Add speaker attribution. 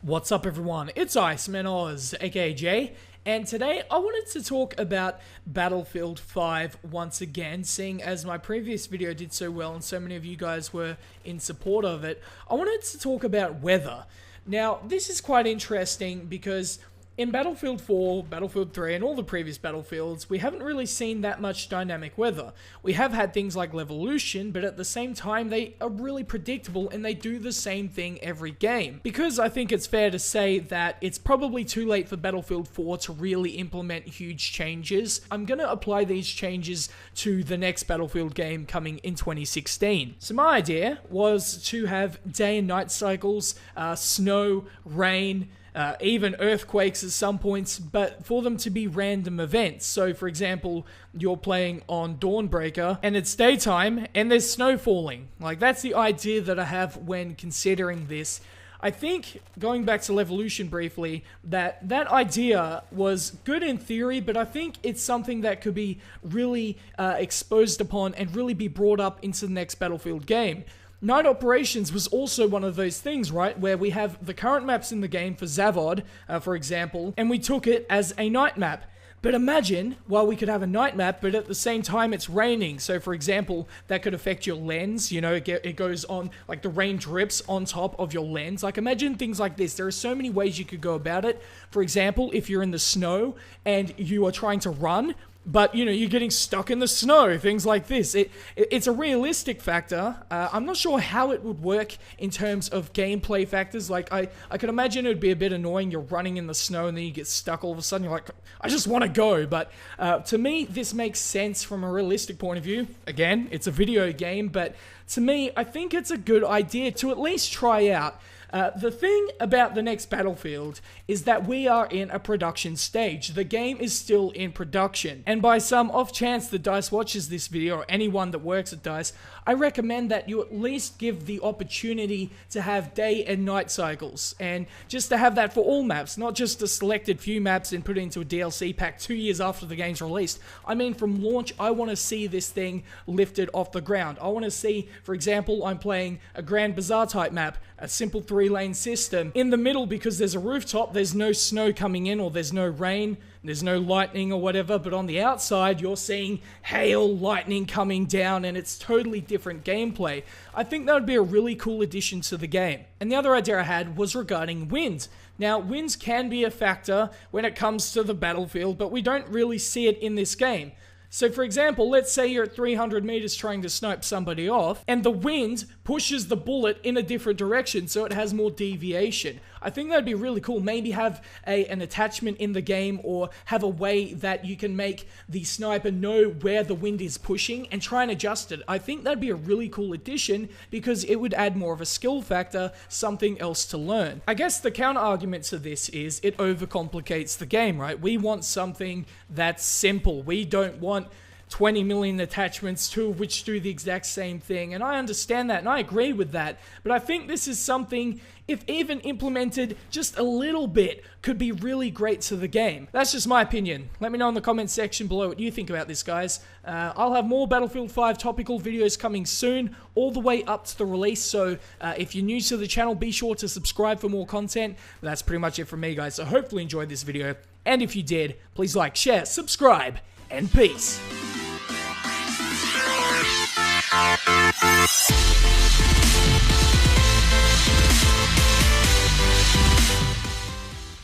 Speaker 1: What's up everyone, it's Iceman Oz, aka Jay, and today I wanted to talk about Battlefield 5 once again, seeing as my previous video did so well and so many of you guys were in support of it. I wanted to talk about weather. Now, this is quite interesting because in Battlefield 4, Battlefield 3, and all the previous Battlefields, we haven't really seen that much dynamic weather. We have had things like Levolution, but at the same time, they are really predictable and they do the same thing every game. Because I think it's fair to say that it's probably too late for Battlefield 4 to really implement huge changes, I'm going to apply these changes to the next Battlefield game coming in 2016. So my idea was to have day and night cycles, snow, rain, even earthquakes at some points, but for them to be random events. So, for example, you're playing on Dawnbreaker, and it's daytime, and there's snow falling. Like, that's the idea that I have when considering this. I think, going back to Levolution briefly, that idea was good in theory, but I think it's something that could be really exposed upon and really be brought up into the next Battlefield game. Night Operations was also one of those things, right, where we have the current maps in the game for Zavod, for example, and we took it as a night map. But imagine, while we could have a night map, but at the same time it's raining. So, for example, that could affect your lens, you know, it goes on, like the rain drips on top of your lens. Like, imagine things like this. There are so many ways you could go about it. For example, if you're in the snow and you are trying to run, but, you know, you're getting stuck in the snow, things like this. It's a realistic factor. I'm not sure how it would work in terms of gameplay factors. Like, I could imagine it would be a bit annoying. You're running in the snow and then you get stuck all of a sudden. You're like, I just want to go. But to me, this makes sense from a realistic point of view. Again, it's a video game, but to me, I think it's a good idea to at least try out. The thing about the next Battlefield is that we are in a production stage. The game is still in production. And by some off chance that DICE watches this video, or anyone that works at DICE, I recommend that you at least give the opportunity to have day and night cycles. And just to have that for all maps, not just a selected few maps and put it into a DLC pack 2 years after the game's released. I mean, from launch, I want to see this thing lifted off the ground. I want to see, for example, I'm playing a Grand Bazaar type map, a simple 3-lane system. In the middle, because there's a rooftop, there's no snow coming in or there's no rain, there's no lightning or whatever, but on the outside, you're seeing hail, lightning coming down, and it's totally different gameplay. I think that would be a really cool addition to the game. And the other idea I had was regarding wind. Now, winds can be a factor when it comes to the Battlefield, but we don't really see it in this game. So, for example, let's say you're at 300 meters trying to snipe somebody off, and the wind pushes the bullet in a different direction, so it has more deviation. I think that'd be really cool. Maybe have an attachment in the game, or have a way that you can make the sniper know where the wind is pushing and try and adjust it. I think that'd be a really cool addition because it would add more of a skill factor, something else to learn. I guess the counter argument to this is it overcomplicates the game, right? We want something that's simple. We don't want 20 million attachments, two of which do the exact same thing, and I understand that and I agree with that, but I think this is something, if even implemented just a little bit, could be really great to the game. That's just my opinion. Let me know in the comments section below what you think about this, guys. I'll have more Battlefield 5 topical videos coming soon, all the way up to the release, so if you're new to the channel, be sure to subscribe for more content. But that's pretty much it from me, guys, so hopefully you enjoyed this video, and if you did, please like, share, subscribe, and peace.